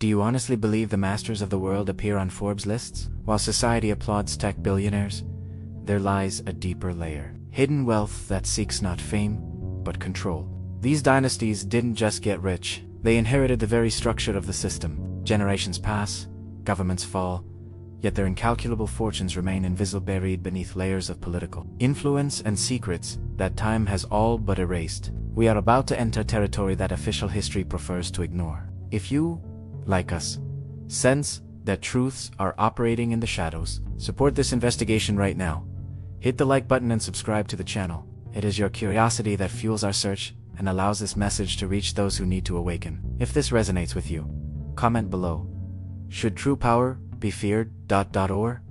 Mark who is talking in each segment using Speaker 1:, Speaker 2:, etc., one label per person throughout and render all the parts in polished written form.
Speaker 1: Do you honestly believe the masters of the world appear on Forbes lists? While society applauds tech billionaires, there lies a deeper layer. Hidden wealth that seeks not fame, but control. These dynasties didn't just get rich, they inherited the very structure of the system. Generations pass, governments fall, yet their incalculable fortunes remain invisible, buried beneath layers of political influence and secrets that time has all but erased. We are about to enter territory that official history prefers to ignore. If you, like us, sense that truths are operating in the shadows, support this investigation right now. Hit the like button and subscribe to the channel. It is your curiosity that fuels our search and allows this message to reach those who need to awaken. If this resonates with you, comment below. Should true power be feared? Or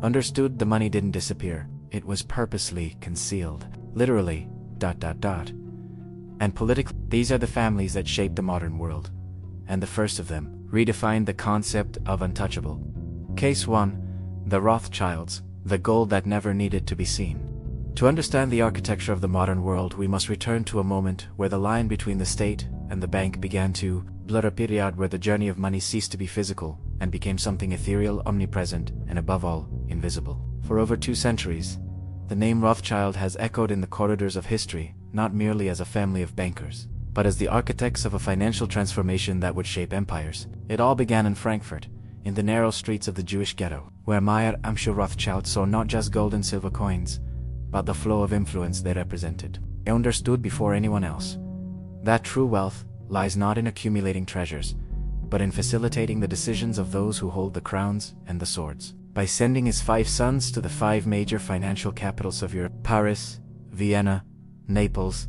Speaker 1: understood, the money didn't disappear. It was purposely concealed. Literally. And politically. These are the families that shaped the modern world. And the first of them redefined the concept of untouchable. Case 1. The Rothschilds, the gold that never needed to be seen. To understand the architecture of the modern world, we must return to a moment where the line between the state and the bank began to blur, a period where the journey of money ceased to be physical and became something ethereal, omnipresent, and above all, invisible. For over 2 centuries, the name Rothschild has echoed in the corridors of history, not merely as a family of bankers, but as the architects of a financial transformation that would shape empires. It all began in Frankfurt, in the narrow streets of the Jewish ghetto, where Meyer Amschel Rothschild saw not just gold and silver coins, but the flow of influence they represented. He understood before anyone else that true wealth lies not in accumulating treasures, but in facilitating the decisions of those who hold the crowns and the swords. By sending his 5 sons to the 5 major financial capitals of Europe, Paris, Vienna, Naples,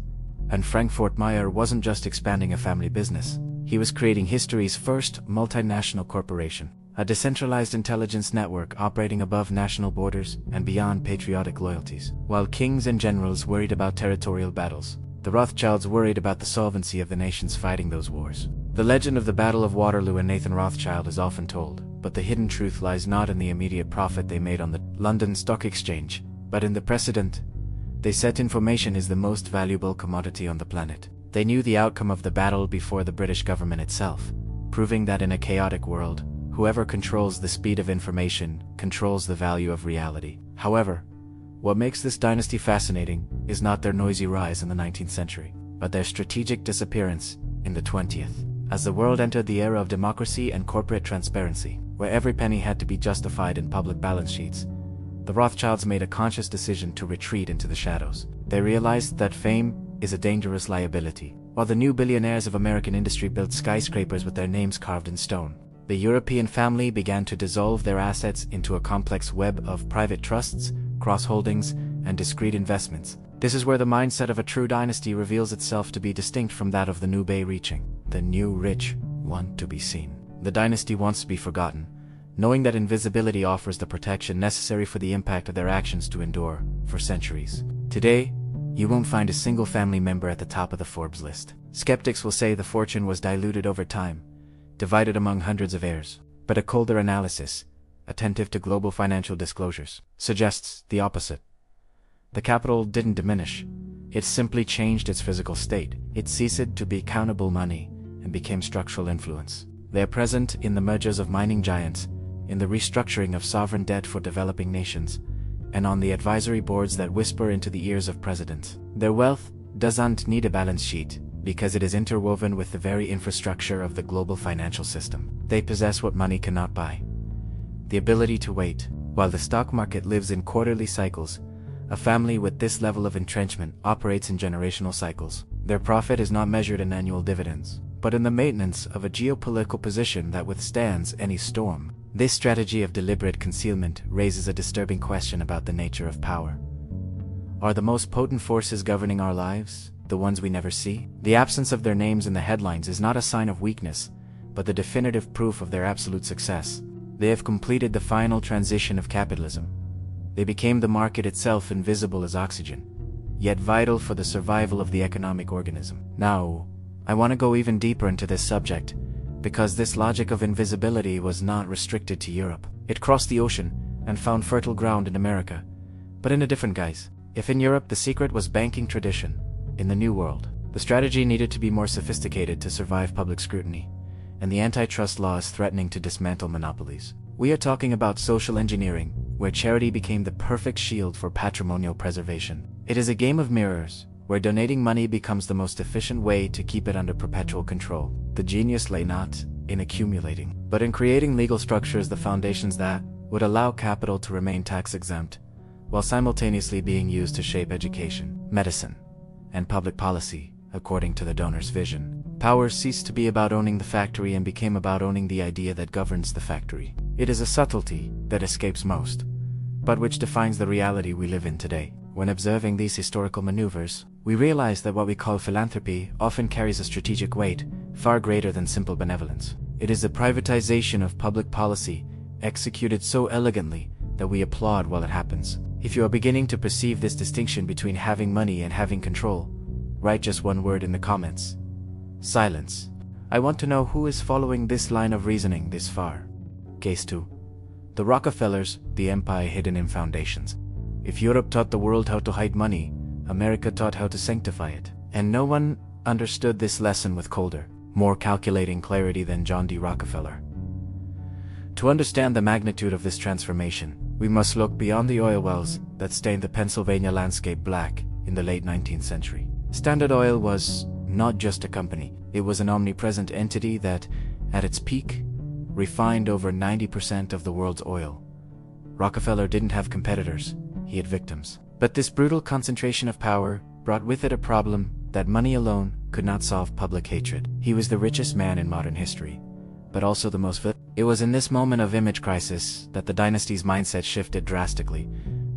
Speaker 1: and Frankfurt, Meyer wasn't just expanding a family business. He was creating history's first multinational corporation, a decentralized intelligence network operating above national borders and beyond patriotic loyalties. While kings and generals worried about territorial battles, the Rothschilds worried about the solvency of the nations fighting those wars. The legend of the Battle of Waterloo and Nathan Rothschild is often told, but the hidden truth lies not in the immediate profit they made on the London Stock Exchange, but in the precedent they set. Information is the most valuable commodity on the planet. They knew the outcome of the battle before the British government itself, proving that in a chaotic world, whoever controls the speed of information controls the value of reality. However, what makes this dynasty fascinating is not their noisy rise in the 19th century, but their strategic disappearance in the 20th. As the world entered the era of democracy and corporate transparency, where every penny had to be justified in public balance sheets, the Rothschilds made a conscious decision to retreat into the shadows. They realized that fame is a dangerous liability. While the new billionaires of American industry built skyscrapers with their names carved in stone, the European family began to dissolve their assets into a complex web of private trusts, cross-holdings, and discrete investments. This is where the mindset of a true dynasty reveals itself to be distinct from that of the new bay reaching. The new rich want to be seen. The dynasty wants to be forgotten, knowing that invisibility offers the protection necessary for the impact of their actions to endure for centuries. Today, you won't find a single family member at the top of the Forbes list. Skeptics will say the fortune was diluted over time, divided among hundreds of heirs. But a colder analysis, attentive to global financial disclosures, suggests the opposite. The capital didn't diminish. It simply changed its physical state. It ceased to be countable money and became structural influence. They are present in the mergers of mining giants, in the restructuring of sovereign debt for developing nations, and on the advisory boards that whisper into the ears of presidents. Their wealth doesn't need a balance sheet, because it is interwoven with the very infrastructure of the global financial system. They possess what money cannot buy: the ability to wait. While the stock market lives in quarterly cycles, a family with this level of entrenchment operates in generational cycles. Their profit is not measured in annual dividends, but in the maintenance of a geopolitical position that withstands any storm. This strategy of deliberate concealment raises a disturbing question about the nature of power. Are the most potent forces governing our lives the ones we never see? The absence of their names in the headlines is not a sign of weakness, but the definitive proof of their absolute success. They have completed the final transition of capitalism. They became the market itself, invisible as oxygen, yet vital for the survival of the economic organism. Now, I want to go even deeper into this subject, because this logic of invisibility was not restricted to Europe. It crossed the ocean and found fertile ground in America, but in a different guise. If in Europe the secret was banking tradition, in the New World, the strategy needed to be more sophisticated to survive public scrutiny, and the antitrust law is threatening to dismantle monopolies. We are talking about social engineering, where charity became the perfect shield for patrimonial preservation. It is a game of mirrors, where donating money becomes the most efficient way to keep it under perpetual control. The genius lay not in accumulating, but in creating legal structures, the foundations that would allow capital to remain tax-exempt, while simultaneously being used to shape education, medicine, and public policy, according to the donor's vision. Power ceased to be about owning the factory and became about owning the idea that governs the factory. It is a subtlety that escapes most, but which defines the reality we live in today. When observing these historical maneuvers, we realize that what we call philanthropy often carries a strategic weight far greater than simple benevolence. It is the privatization of public policy, executed so elegantly that we applaud while it happens. If you are beginning to perceive this distinction between having money and having control, write just one word in the comments. Silence. I want to know who is following this line of reasoning this far. Case 2. The Rockefellers, the empire hidden in foundations. If Europe taught the world how to hide money, America taught how to sanctify it. And no one understood this lesson with colder, more calculating clarity than John D. Rockefeller. To understand the magnitude of this transformation, we must look beyond the oil wells that stained the Pennsylvania landscape black in the late 19th century. Standard Oil was not just a company, it was an omnipresent entity that, at its peak, refined over 90% of the world's oil. Rockefeller didn't have competitors, he had victims. But this brutal concentration of power brought with it a problem that money alone could not solve: public hatred. He was the richest man in modern history, but also the most villainous. It was in this moment of image crisis that the Dynasties' mindset shifted drastically,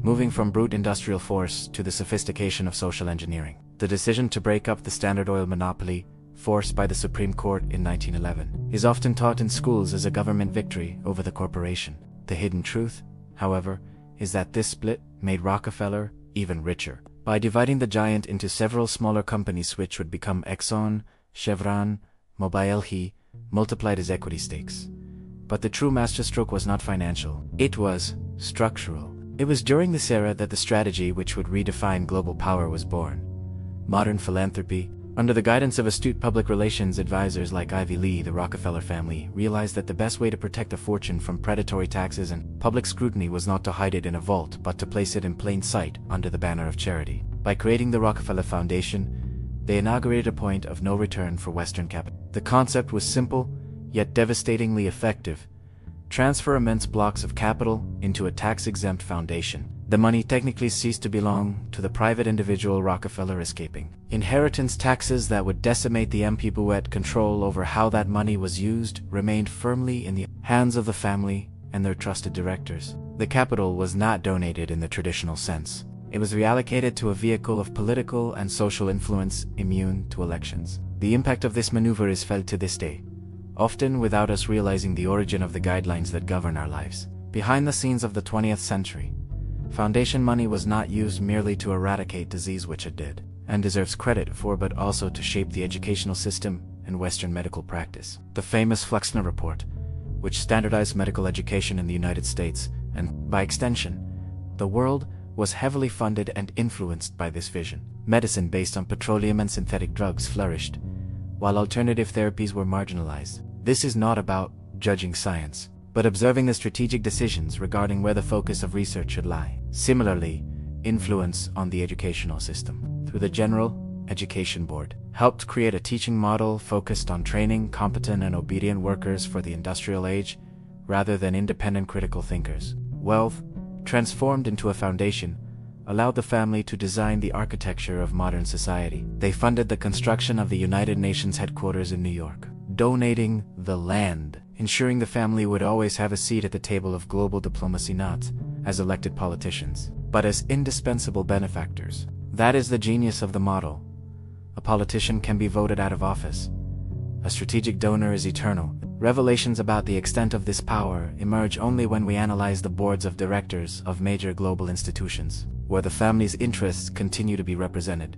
Speaker 1: moving from brute industrial force to the sophistication of social engineering. The decision to break up the Standard Oil monopoly, forced by the Supreme Court in 1911, is often taught in schools as a government victory over the corporation. The hidden truth, however, is that this split made Rockefeller even richer. By dividing the giant into several smaller companies which would become Exxon, Chevron, Mobil, he multiplied his equity stakes. But the true masterstroke was not financial, it was structural. It was during this era that the strategy which would redefine global power was born. Modern philanthropy, under the guidance of astute public relations advisors like Ivy Lee, the Rockefeller family realized that the best way to protect a fortune from predatory taxes and public scrutiny was not to hide it in a vault, but to place it in plain sight under the banner of charity. By creating the Rockefeller Foundation, they inaugurated a point of no return for Western capital. The concept was simple, yet devastatingly effective. Transfer immense blocks of capital into a tax-exempt foundation. The money technically ceased to belong to the private individual Rockefeller escaping. Inheritance taxes that would decimate the MP control over how that money was used remained firmly in the hands of the family and their trusted directors. The capital was not donated in the traditional sense. It was reallocated to a vehicle of political and social influence immune to elections. The impact of this maneuver is felt to this day, often without us realizing the origin of the guidelines that govern our lives. Behind the scenes of the 20th century, foundation money was not used merely to eradicate disease, which it did, and deserves credit for, but also to shape the educational system and Western medical practice. The famous Flexner Report, which standardized medical education in the United States, and, by extension, the world, was heavily funded and influenced by this vision. Medicine based on petroleum and synthetic drugs flourished, while alternative therapies were marginalized. This is not about judging science, but observing the strategic decisions regarding where the focus of research should lie. Similarly, influence on the educational system, through the General Education Board, helped create a teaching model focused on training competent and obedient workers for the industrial age, rather than independent critical thinkers. Wealth, transformed into a foundation, allowed the family to design the architecture of modern society. They funded the construction of the United Nations headquarters in New York, donating the land, ensuring the family would always have a seat at the table of global diplomacy, not as elected politicians, but as indispensable benefactors. That is the genius of the model. A politician can be voted out of office. A strategic donor is eternal. Revelations about the extent of this power emerge only when we analyze the boards of directors of major global institutions, where the family's interests continue to be represented,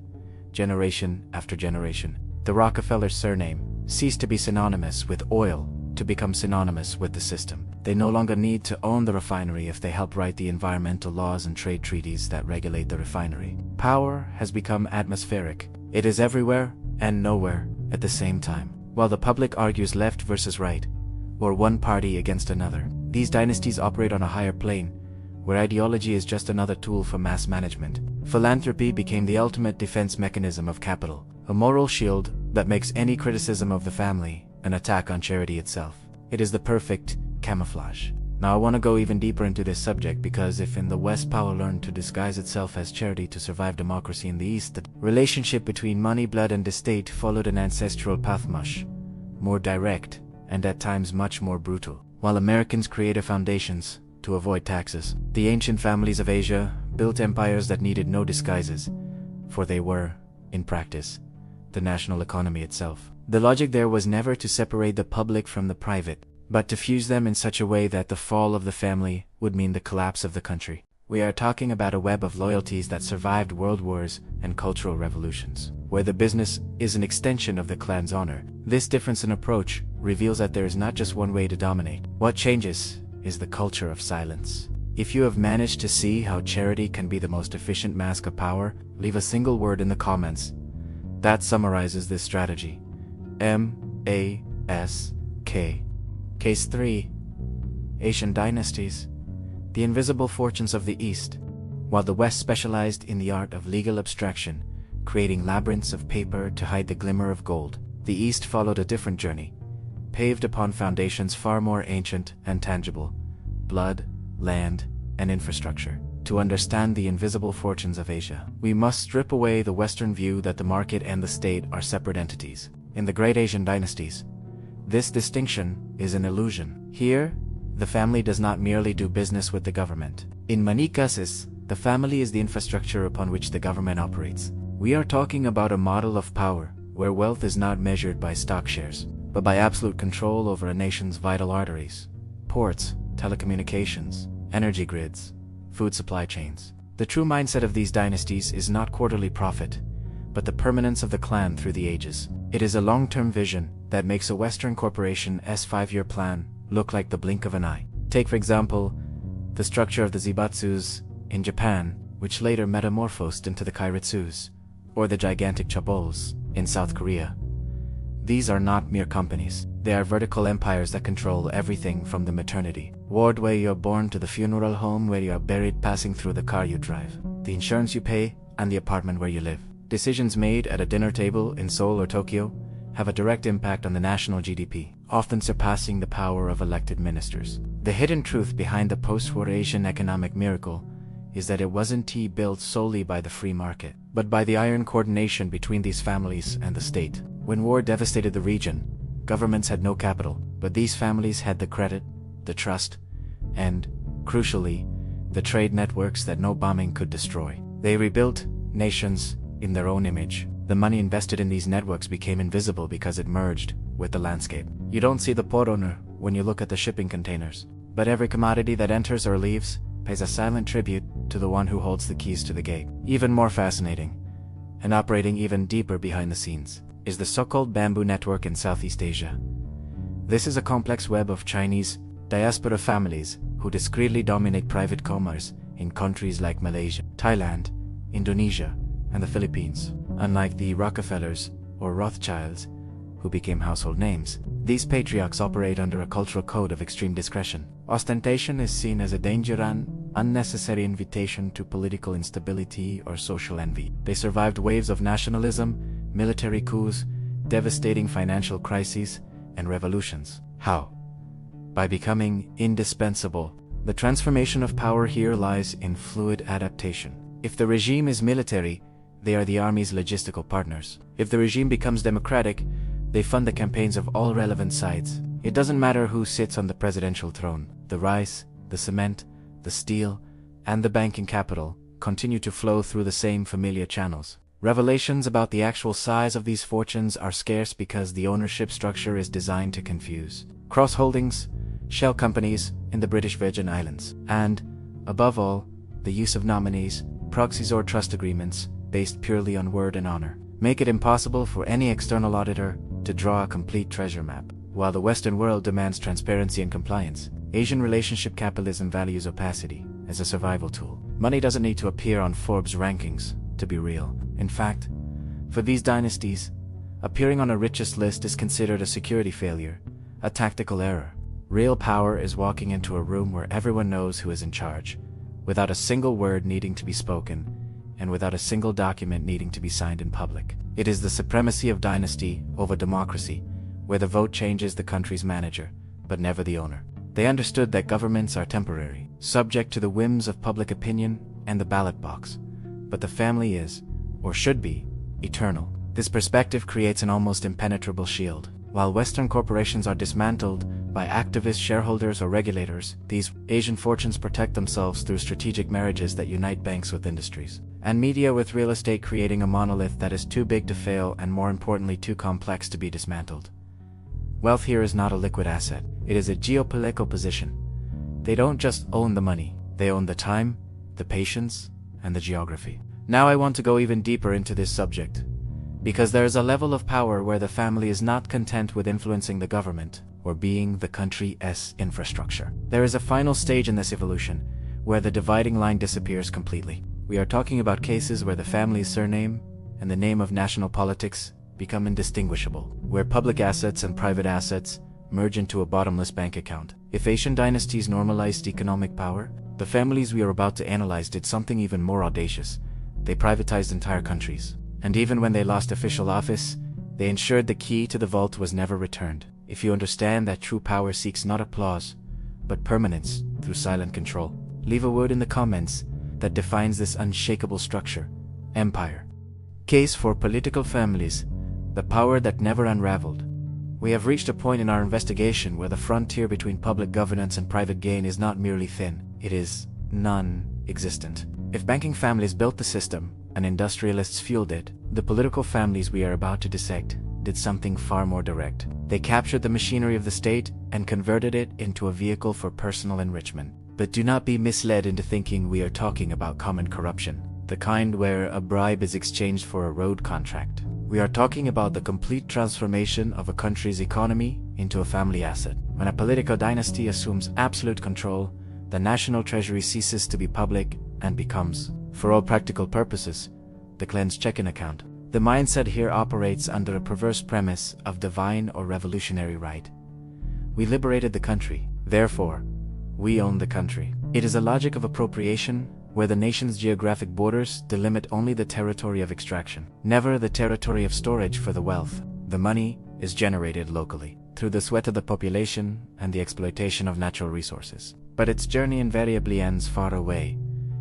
Speaker 1: generation after generation. The Rockefeller surname ceased to be synonymous with oil to become synonymous with the system. They no longer need to own the refinery if they help write the environmental laws and trade treaties that regulate the refinery. Power has become atmospheric. It is everywhere and nowhere at the same time. while the public argues left versus right, or one party against another. These dynasties operate on a higher plane, where ideology is just another tool for mass management. Philanthropy became the ultimate defense mechanism of capital, a moral shield that makes any criticism of the family an attack on charity itself. It is the perfect camouflage. Now I want to go even deeper into this subject because if in the West power learned to disguise itself as charity to survive democracy in the East, the relationship between money, blood and estate followed an ancestral path much more direct and at times much more brutal. While Americans created foundations to avoid taxes, the ancient families of Asia built empires that needed no disguises, for they were, in practice, the national economy itself. The logic there was never to separate the public from the private, but to fuse them in such a way that the fall of the family would mean the collapse of the country. We are talking about a web of loyalties that survived world wars and cultural revolutions, where the business is an extension of the clan's honor. This difference in approach reveals that there is not just one way to dominate. What changes is the culture of silence. If you have managed to see how charity can be the most efficient mask of power, leave a single word in the comments that summarizes this strategy. M-A-S-K. Case 3. Asian Dynasties. The invisible fortunes of the East. While the West specialized in the art of legal abstraction, creating labyrinths of paper to hide the glimmer of gold, the East followed a different journey, paved upon foundations far more ancient and tangible: blood, land, and infrastructure. To understand the invisible fortunes of Asia, we must strip away the Western view that the market and the state are separate entities. In the great Asian dynasties, this distinction is an illusion. Here, the family does not merely do business with the government. In many cases, the family is the infrastructure upon which the government operates. We are talking about a model of power where wealth is not measured by stock shares, but by absolute control over a nation's vital arteries: ports, telecommunications, energy grids, food supply chains. The true mindset of these dynasties is not quarterly profit, but the permanence of the clan through the ages. It is a long-term vision that makes a Western corporation's 5-year plan look like the blink of an eye. Take, for example, the structure of the Zaibatsus in Japan, which later metamorphosed into the Kairitsus, or the gigantic chaebols in South Korea. These are not mere companies. They are vertical empires that control everything from the maternity ward where you are born to the funeral home where you are buried, passing through the car you drive, the insurance you pay, and the apartment where you live. Decisions made at a dinner table in Seoul or Tokyo have a direct impact on the national GDP, often surpassing the power of elected ministers. The hidden truth behind the post-war Asian economic miracle is that it wasn't built solely by the free market, but by the iron coordination between these families and the state. When war devastated the region, governments had no capital, but these families had the credit, the trust, and, crucially, the trade networks that no bombing could destroy. They rebuilt nations in their own image. The money invested in these networks became invisible because it merged with the landscape. You don't see the port owner when you look at the shipping containers, but every commodity that enters or leaves pays a silent tribute to the one who holds the keys to the gate. Even more fascinating, and operating even deeper behind the scenes, is the so-called bamboo network in Southeast Asia. This is a complex web of Chinese diaspora families who discreetly dominate private commerce in countries like Malaysia, Thailand, Indonesia, and the Philippines. Unlike the Rockefellers or Rothschilds, who became household names, these patriarchs operate under a cultural code of extreme discretion. Ostentation is seen as a danger and unnecessary invitation to political instability or social envy. They survived waves of nationalism, military coups, devastating financial crises, and revolutions. How? By becoming indispensable. The transformation of power here lies in fluid adaptation. If the regime is military, they are the army's logistical partners. If the regime becomes democratic, they fund the campaigns of all relevant sides. It doesn't matter who sits on the presidential throne. The rice, the cement, the steel, and the banking capital continue to flow through the same familiar channels. Revelations about the actual size of these fortunes are scarce because the ownership structure is designed to confuse. Cross-holdings, shell companies in the British Virgin Islands, and, above all, the use of nominees, proxies or trust agreements based purely on word and honor make it impossible for any external auditor to draw a complete treasure map. While the Western world demands transparency and compliance, Asian relationship capitalism values opacity as a survival tool. Money doesn't need to appear on Forbes rankings to be real. In fact, for these dynasties, Appearing on a richest list is considered a security failure, a tactical error. Real power is walking into a room where everyone knows who is in charge, without a single word needing to be spoken, and without a single document needing to be signed in public. It is the supremacy of dynasty over democracy, where the vote changes the country's manager, but never the owner. They understood that governments are temporary, subject to the whims of public opinion and the ballot box, but the family is, or should be, eternal. This perspective creates an almost impenetrable shield. While Western corporations are dismantled by activist shareholders or regulators, these Asian fortunes protect themselves through strategic marriages that unite banks with industries, and media with real estate, creating a monolith that is too big to fail and, more importantly, too complex to be dismantled. Wealth here is not a liquid asset, it is a geopolitical position. They don't just own the money, they own the time, the patience, and the geography. Now I want to go even deeper into this subject, because there is a level of power where the family is not content with influencing the government or being the country's infrastructure. There is a final stage in this evolution where the dividing line disappears completely. We are talking about cases where the family's surname and the name of national politics become indistinguishable, where public assets and private assets merge into a bottomless bank account. If Asian dynasties normalized economic power, the families we are about to analyze did something even more audacious. They privatized entire countries. And even when they lost official office, they ensured the key to the vault was never returned. If you understand that true power seeks not applause, but permanence through silent control, leave a word in the comments that defines this unshakable structure: empire. Case for political families, the power that never unraveled. We have reached a point in our investigation where the frontier between public governance and private gain is not merely thin, it is non-existent. If banking families built the system, and industrialists fueled it, the political families we are about to dissect did something far more direct. They captured the machinery of the state and converted it into a vehicle for personal enrichment. But do not be misled into thinking we are talking about common corruption, the kind where a bribe is exchanged for a road contract. We are talking about the complete transformation of a country's economy into a family asset. When a political dynasty assumes absolute control, the national treasury ceases to be public and becomes, for all practical purposes, the cleansed checking account. The mindset here operates under a perverse premise of divine or revolutionary right. We liberated the country, therefore, we own the country. It is a logic of appropriation, where the nation's geographic borders delimit only the territory of extraction, never the territory of storage for the wealth. The money is generated locally, through the sweat of the population and the exploitation of natural resources. But its journey invariably ends far away,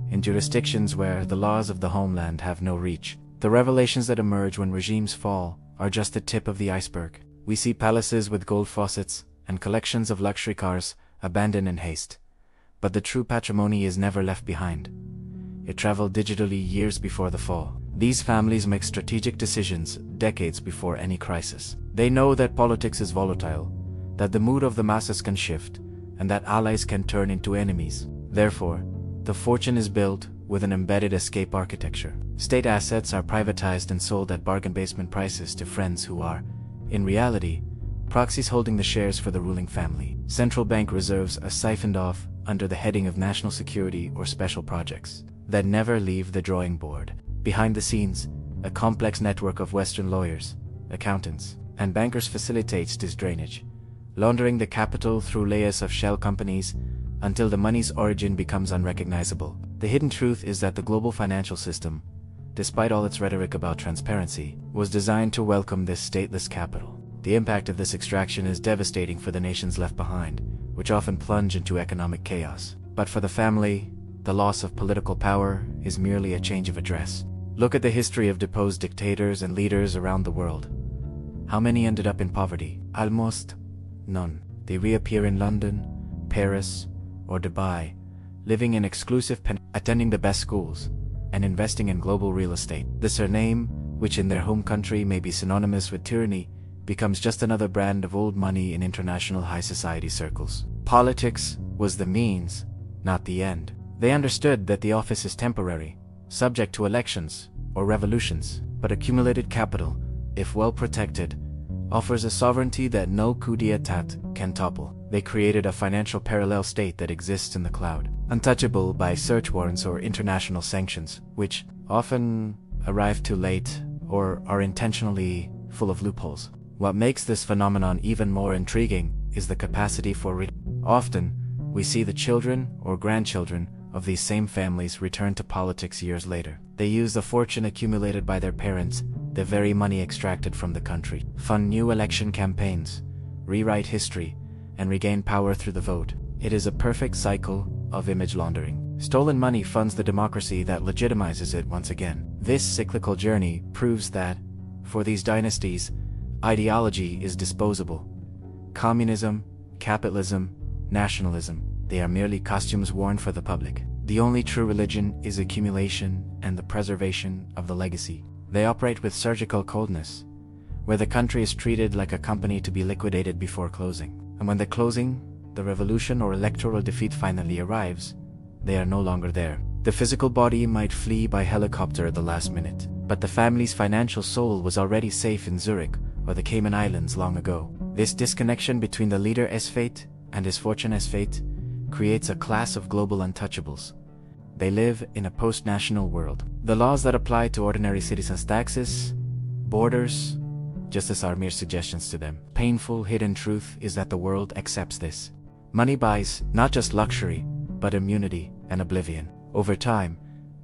Speaker 1: in jurisdictions where the laws of the homeland have no reach. The revelations that emerge when regimes fall are just the tip of the iceberg. We see palaces with gold faucets and collections of luxury cars abandoned in haste. But the true patrimony is never left behind. It traveled digitally years before the fall. These families make strategic decisions decades before any crisis. They know that politics is volatile, that the mood of the masses can shift, and that allies can turn into enemies. Therefore, the fortune is built with an embedded escape architecture. State assets are privatized and sold at bargain basement prices to friends who are, in reality, proxies holding the shares for the ruling family. Central bank reserves are siphoned off under the heading of national security or special projects that never leave the drawing board. Behind the scenes, a complex network of Western lawyers, accountants, and bankers facilitates this drainage, laundering the capital through layers of shell companies until the money's origin becomes unrecognizable. The hidden truth is that the global financial system, despite all its rhetoric about transparency, was designed to welcome this stateless capital. The impact of this extraction is devastating for the nations left behind, which often plunge into economic chaos. But for the family, the loss of political power is merely a change of address. Look at the history of deposed dictators and leaders around the world. How many ended up in poverty? Almost none. They reappear in London, Paris, or Dubai, living in exclusive attending the best schools, and investing in global real estate. The surname, which in their home country may be synonymous with tyranny, becomes just another brand of old money in international high society circles. Politics was the means, not the end. They understood that the office is temporary, subject to elections or revolutions, but accumulated capital, if well protected, offers a sovereignty that no coup d'etat can topple. They created a financial parallel state that exists in the cloud, untouchable by search warrants or international sanctions, which often arrive too late or are intentionally full of loopholes. What makes this phenomenon even more intriguing is the capacity for Often, we see the children or grandchildren of these same families return to politics years later. They use the fortune accumulated by their parents, the very money extracted from the country, fund new election campaigns, rewrite history, and regain power through the vote. It is a perfect cycle of image laundering. Stolen money funds the democracy that legitimizes it once again. This cyclical journey proves that, for these dynasties, ideology is disposable. Communism, capitalism, nationalism, they are merely costumes worn for the public. The only true religion is accumulation and the preservation of the legacy. They operate with surgical coldness, where the country is treated like a company to be liquidated before closing. And when the closing, the revolution or electoral defeat finally arrives, they are no longer there. The physical body might flee by helicopter at the last minute, but the family's financial soul was already safe in Zurich or the Cayman Islands long ago. This disconnection between the leader's fate and his fortune's fate creates a class of global untouchables. They live in a post-national world. The laws that apply to ordinary citizens' taxes, borders, justice are mere suggestions to them. Painful hidden truth is that the world accepts this. Money buys not just luxury, but immunity and oblivion. Over time,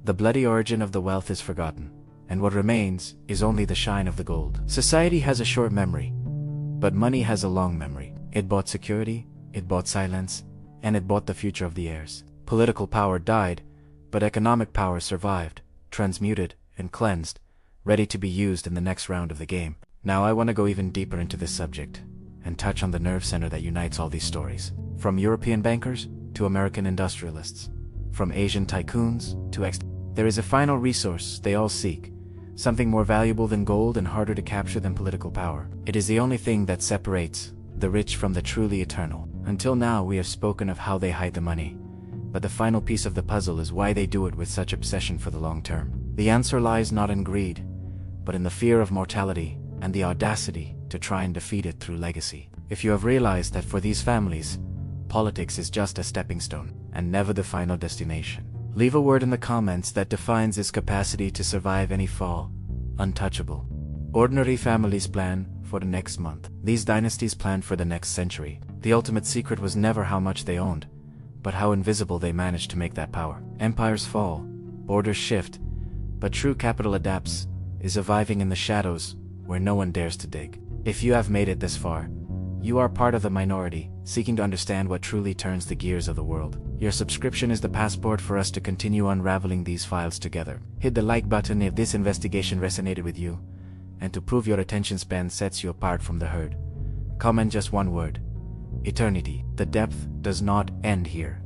Speaker 1: the bloody origin of the wealth is forgotten, and what remains is only the shine of the gold. Society has a short memory, but money has a long memory. It bought security, it bought silence, and it bought the future of the heirs. Political power died, but economic power survived, transmuted and cleansed, ready to be used in the next round of the game. Now I want to go even deeper into this subject, and touch on the nerve center that unites all these stories. From European bankers to American industrialists, from Asian tycoons to there is a final resource they all seek, something more valuable than gold and harder to capture than political power. It is the only thing that separates the rich from the truly eternal. Until now we have spoken of how they hide the money, but the final piece of the puzzle is why they do it with such obsession for the long term. The answer lies not in greed, but in the fear of mortality and the audacity to try and defeat it through legacy. If you have realized that for these families, politics is just a stepping stone and never the final destination, leave a word in the comments that defines its capacity to survive any fall. Untouchable. Ordinary families plan for the next month. These dynasties planned for the next century. The ultimate secret was never how much they owned, but how invisible they managed to make that power. Empires fall, borders shift, but true capital adapts, is surviving in the shadows where no one dares to dig. If you have made it this far, you are part of the minority, seeking to understand what truly turns the gears of the world. Your subscription is the passport for us to continue unraveling these files together. Hit the like button if this investigation resonated with you, and to prove your attention span sets you apart from the herd, comment just one word: eternity. The depth does not end here.